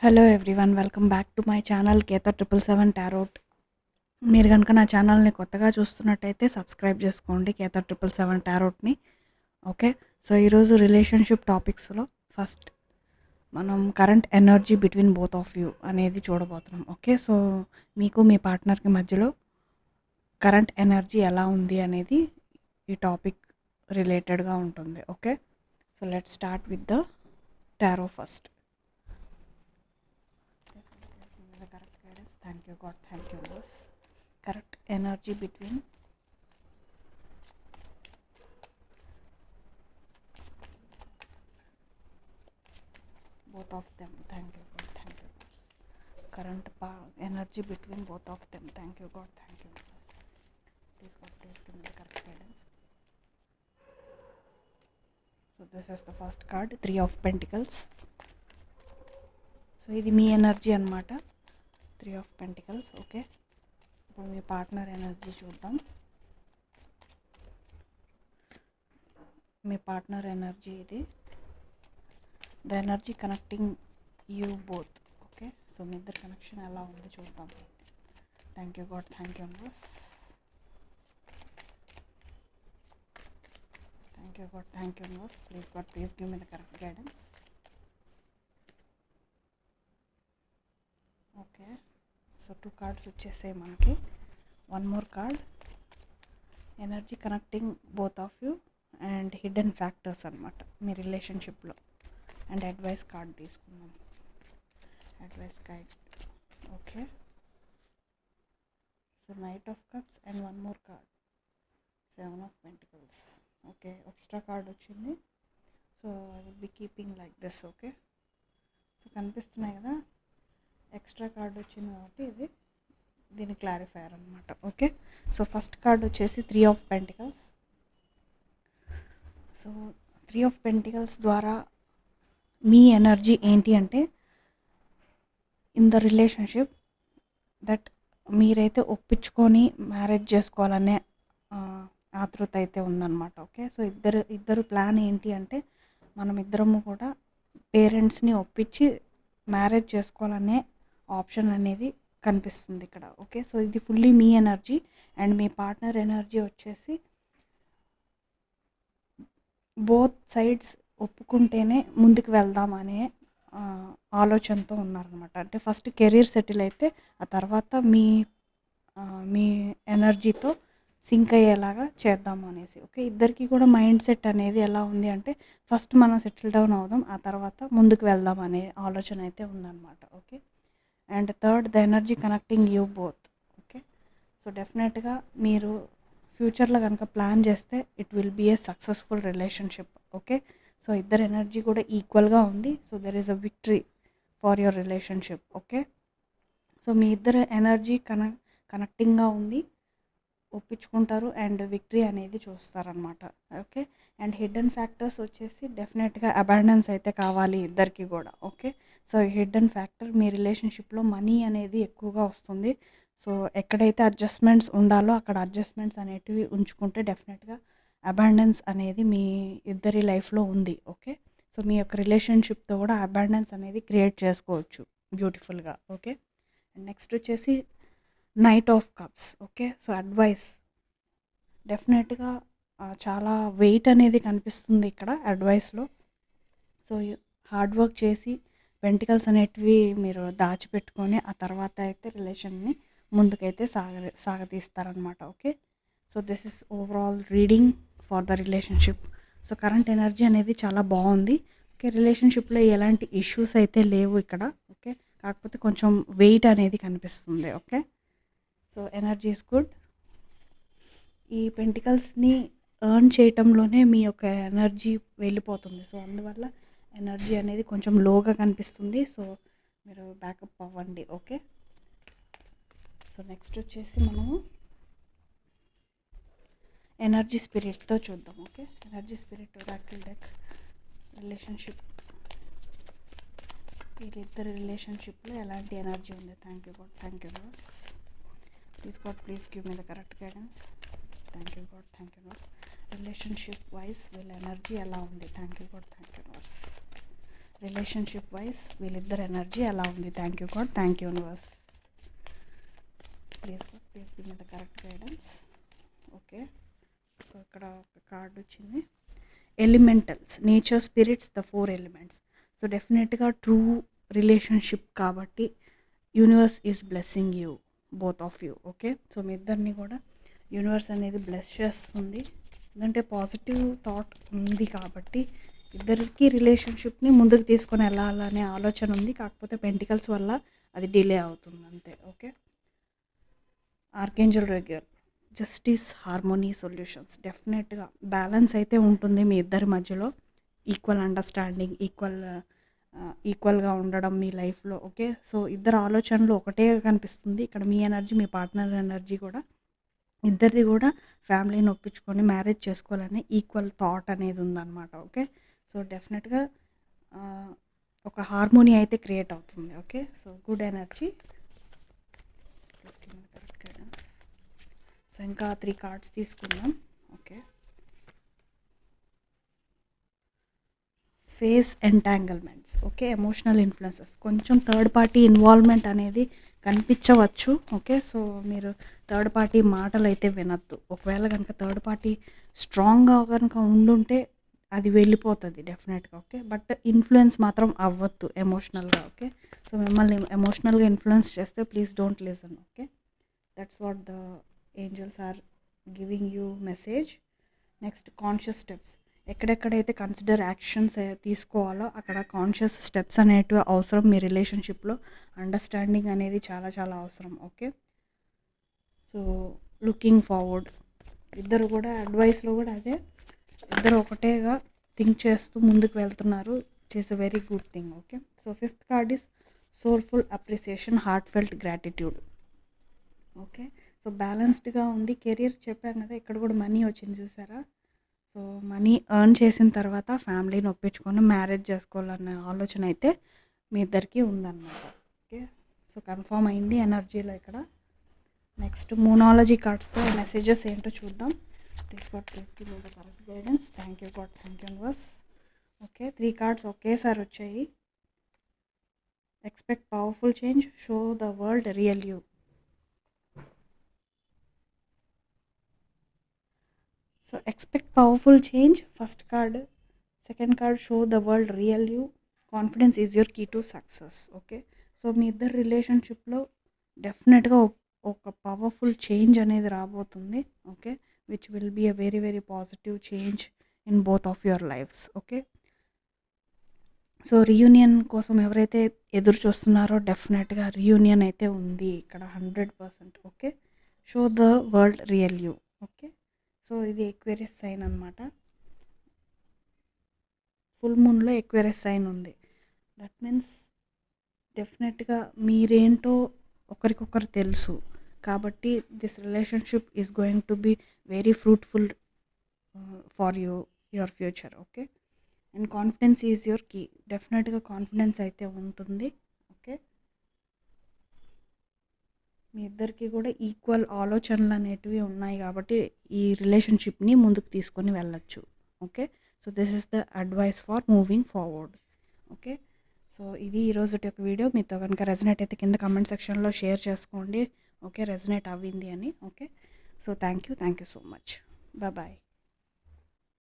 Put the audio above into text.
Hello everyone, welcome back to my channel Ketha 777 tarot. మీరు కనుక నా ఛానల్ని కొత్తగా చూస్తున్నట్టయితే సబ్స్క్రైబ్ చేసుకోండి కేతా 777 టారోట్ని. ఓకే, సో ఈరోజు రిలేషన్షిప్ టాపిక్స్లో ఫస్ట్ మనం current energy between both of you అనేది చూడబోతున్నాం. ఓకే, సో మీకు మీ పార్ట్నర్కి మధ్యలో కరెంట్ ఎనర్జీ ఎలా ఉంది అనేది ఈ టాపిక్ రిలేటెడ్గా ఉంటుంది. Okay, so let's start with the tarot first. Correct guidance. Thank you God, thank you boss. Correct energy between both of them. Thank you God, thank you boss. Current energy between both of them. Thank you God, thank you boss. Please God, please give me the correct guidance. So this is the first card, 3 of Pentacles. So ఇది మీ energy అన్నమాట, 3 of Pentacles. Okay, ఇప్పుడు మీ partner energy చూద్దాం. మీ partner energy ఇది, the energy connecting you both. Okay, so మీ ఇద్దరు connection ఎలా ఉంది చూద్దాం. Thank you God, thank you boss. Thank you God, thank you boss. Please God, please give me the correct guidance. Okay, so 2 cards వచ్చేసాయి మనకి. One more card, energy connecting both of you and hidden factors అనమాట మీ రిలేషన్షిప్లో. And advice card తీసుకుందాం, advice guide. Okay, so night of cups and one more card, 7 of Pentacles. Okay, extra card వచ్చింది. So I will be keeping like this. Okay, so కనిపిస్తున్నాయి కదా, extra card వచ్చింది కాబట్టి ఇది దీని క్లారిఫైయర్ అనమాట. Okay, so first card వచ్చేసి 3 of Pentacles. So 3 of Pentacles ద్వారా మీ ఎనర్జీ ఏంటి అంటే, ఇన్ ద రిలేషన్షిప్ దట్ మీరైతే ఒప్పించుకొని మ్యారేజ్ చేసుకోవాలనే ఆతృత అయితే ఉందన్నమాట. ఓకే, సో ఇద్దరు ప్లాన్ ఏంటి అంటే, మనం ఇద్దరము కూడా పేరెంట్స్ని ఒప్పించి మ్యారేజ్ చేసుకోవాలనే ఆప్షన్ అనేది కనిపిస్తుంది ఇక్కడ. ఓకే, సో ఇది fully me energy. And me partner energy వచ్చేసి బోత్ సైడ్స్ ఒప్పుకుంటేనే ముందుకు వెళ్దాం అనే ఆలోచనతో ఉన్నారనమాట. అంటే ఫస్ట్ కెరీర్ సెటిల్ అయితే ఆ తర్వాత మీ ఎనర్జీతో సింక్ అయ్యేలాగా చేద్దాము అనేసి. ఓకే, ఇద్దరికి కూడా మైండ్ సెట్ అనేది ఎలా ఉంది అంటే, ఫస్ట్ మనం సెటిల్ డౌన్ అవుదాం, ఆ తర్వాత ముందుకు వెళ్దాం అనే ఆలోచన అయితే ఉందన్నమాట. Okay, and third, the energy connecting you both. Okay, so డెఫినెట్గా మీరు ఫ్యూచర్లో కనుక ప్లాన్ చేస్తే it will be a successful relationship. Okay, so ఇద్దరు ఎనర్జీ కూడా ఈక్వల్గా ఉంది. So there is a victory for your relationship. Okay, so మీ ఇద్దరు ఎనర్జీ కనెక్టింగ్గా ఉంది, ఒప్పించుకుంటారు అండ్ విక్టరీ అనేది చూస్తారనమాట. ఓకే, అండ్ హిడెన్ ఫ్యాక్టర్స్ వచ్చేసి డెఫినెట్గా అబాండెన్స్ అయితే కావాలి ఇద్దరికి కూడా. ఓకే, సో హిడెన్ ఫ్యాక్టర్ మీ రిలేషన్షిప్లో మనీ అనేది ఎక్కువగా వస్తుంది. సో ఎక్కడైతే అడ్జస్ట్మెంట్స్ ఉండాలో అక్కడ అడ్జస్ట్మెంట్స్ అనేటివి ఉంచుకుంటే డెఫినెట్గా అబాండెన్స్ అనేది మీ ఇద్దరి లైఫ్లో ఉంది. ఓకే, సో మీ యొక్క రిలేషన్షిప్తో కూడా అబాండెన్స్ అనేది క్రియేట్ చేసుకోవచ్చు బ్యూటిఫుల్గా. ఓకే, అండ్ నెక్స్ట్ వచ్చేసి knight of cups. Okay, so advice డెఫినెట్గా చాలా వెయిట్ అనేది కనిపిస్తుంది ఇక్కడ అడ్వైస్లో. సో హార్డ్ వర్క్ చేసి పెంటికల్స్ అనేటివి మీరు దాచిపెట్టుకొని ఆ తర్వాత అయితే రిలేషన్ని ముందుకైతే సాగతీస్తారనమాట. Okay, so this is overall reading for the relationship. So current energy అనేది చాలా బాగుంది. ఓకే, రిలేషన్షిప్లో ఎలాంటి ఇష్యూస్ అయితే లేవు ఇక్కడ. ఓకే, కాకపోతే కొంచెం వెయిట్ అనేది కనిపిస్తుంది. Okay, so energy is good. ఈ పెంటికల్స్ని ఎర్న్ చేయటంలోనే మీ యొక్క ఎనర్జీ వెళ్ళిపోతుంది. సో అందువల్ల ఎనర్జీ అనేది కొంచెం లోగా కనిపిస్తుంది. సో మీరు బ్యాకప్ అవ్వండి. ఓకే, సో నెక్స్ట్ వచ్చేసి మనము ఎనర్జీ స్పిరిట్తో చూద్దాం. Okay, energy spirit Oracle deck. Relationship, వీళ్ళిద్దరు రిలేషన్షిప్లో ఎలాంటి ఎనర్జీ ఉంది. Thank you God, thank you boss. Please God, please give me the correct guidance. Thank you God, thank you boss. Relationship wise వీళ్ళ energy ఎలా ఉంది. Thank you God, thank you boss. Relationship wise వీళ్ళిద్దరు energy ఎలా ఉంది? Thank you God, thank you universe. Please God, please give me the correct guidance. Okay, so ఇక్కడ ఒక card వచ్చింది, elementals, nature, spirits, the 4 elements. So డెఫినెట్గా true relationship కాబట్టి universe is blessing you, both of you. Okay, so మీ ఇద్దరిని కూడా universe అనేది bless చేస్తుంది. ఎందుకంటే పాజిటివ్ థాట్ ఉంది కాబట్టి ఇద్దరికి రిలేషన్షిప్ని ముందుకు తీసుకొని వెళ్ళాలనే ఆలోచన ఉంది. కాకపోతే పెంటికల్స్ వల్ల అది డిలే అవుతుంది అంతే. Okay, archangel regular, justice, harmony, solutions. డెఫినెట్గా బ్యాలెన్స్ అయితే ఉంటుంది మీ ఇద్దరి మధ్యలో, ఈక్వల్ అండర్స్టాండింగ్, ఈక్వల్గా ఉండడం మీ లైఫ్లో. ఓకే, సో ఇద్దరు ఆలోచనలు ఒకటే కనిపిస్తుంది ఇక్కడ. మీ ఎనర్జీ, మీ పార్ట్నర్ ఎనర్జీ కూడా, ఇద్దరిది కూడా ఫ్యామిలీని ఒప్పించుకొని మ్యారేజ్ చేసుకోవాలనే ఈక్వల్ థాట్ అనేది ఉందన్నమాట. ఓకే, సో డెఫినెట్గా ఒక హార్మోనీ అయితే క్రియేట్ అవుతుంది. Okay, so good energy. So ఇంకా 3 కార్డ్స్ తీసుకుందాం. Okay, face entanglements. Okay, emotional influences, కొంచెం థర్డ్ పార్టీ ఇన్వాల్వ్మెంట్ అనేది కనిపించవచ్చు. ఓకే, సో మీరు థర్డ్ పార్టీ మాటలు అయితే వినొద్దు. ఒకవేళ కనుక థర్డ్ పార్టీ స్ట్రాంగ్గా కనుక ఉండుంటే అది వెళ్ళిపోతుంది డెఫినెట్గా. ఓకే, బట్ ఇన్ఫ్లుయెన్స్ మాత్రం అవ్వద్దు ఎమోషనల్గా. ఓకే, సో మిమ్మల్ని ఎమోషనల్గా ఇన్ఫ్లుయెన్స్ చేస్తే please don't listen. Okay, that's what the angels are giving you message. Next conscious steps. ఎక్కడెక్కడైతే కన్సిడర్ యాక్షన్స్ తీసుకోవాలో అక్కడ కాన్షియస్ స్టెప్స్ అనేటివి అవసరం. మీ రిలేషన్షిప్లో అండర్స్టాండింగ్ అనేది చాలా చాలా అవసరం. ఓకే, సో లుకింగ్ ఫార్వర్డ్, ఇద్దరు కూడా అడ్వైస్లో కూడా అదే, ఇద్దరు ఒకటేగా థింక్ చేస్తూ ముందుకు వెళ్తున్నారు. It is a very good thing. Okay, so 5th card is soulful appreciation, heart felt gratitude. Okay, so బ్యాలెన్స్డ్గా ఉంది. కెరీర్ చెప్పాను కదా, ఇక్కడ కూడా మనీ వచ్చింది చూసారా. సో మనీ ఎర్న్ చేసిన తర్వాత ఫ్యామిలీని ఒప్పించుకొని మ్యారేజ్ చేసుకోవాలన్న ఆలోచన అయితే మీ ఇద్దరికి ఉందన్నమాట. ఓకే, సో కన్ఫర్మ్ అయింది ఎనర్జీలో ఇక్కడ. నెక్స్ట్ మూనాలజీ కార్డ్స్తో మెసేజెస్ ఏంటో చూద్దాం. Please God, please give me the correct guidance. Thank you God, thank you universe. Okay, 3 cards ఒకేసారి వచ్చాయి. Expect powerful change, show the world real you. So expect powerful change first card, second card show the world real you, confidence is your key to success. Okay, so మీ ఇద్దరు రిలేషన్షిప్లో డెఫినెట్గా ఒక powerful change అనేది రాబోతుంది. Okay, which will be a very very positive change in both of your lifes. Okay, so reunion కోసం ఎవరైతే ఎదురు చూస్తున్నారో డెఫినెట్గా రీయూనియన్ అయితే ఉంది ఇక్కడ 100%. Okay, show the world real you. Okay, so ఇది ఎక్వేరియస్ సైన్ అనమాట. ఫుల్ మూన్లో ఎక్వేరియస్ సైన్ ఉంది. దట్ మీన్స్ డెఫినెట్గా మీరేంటో ఒకరికొకరు తెలుసు కాబట్టి this relationship is going to be very fruitful for your future. Okay, and confidence is your key. డెఫినెట్గా కాన్ఫిడెన్స్ అయితే ఉంటుంది. ఓకే, మీ ఇద్దరికి కూడా ఈక్వల్ ఆలోచనలు అనేటివి ఉన్నాయి కాబట్టి ఈ రిలేషన్షిప్ని ముందుకు తీసుకొని వెళ్ళచ్చు. Okay, so this is the advice for moving forward. Okay, so ఇది ఈరోజు ఒక వీడియో. మీతో కనుక రెజనేట్ అయితే కింద కమెంట్ సెక్షన్లో షేర్ చేసుకోండి. ఓకే, రెజనేట్ అవ్వింది అని. Okay, so thank you so much. Bye.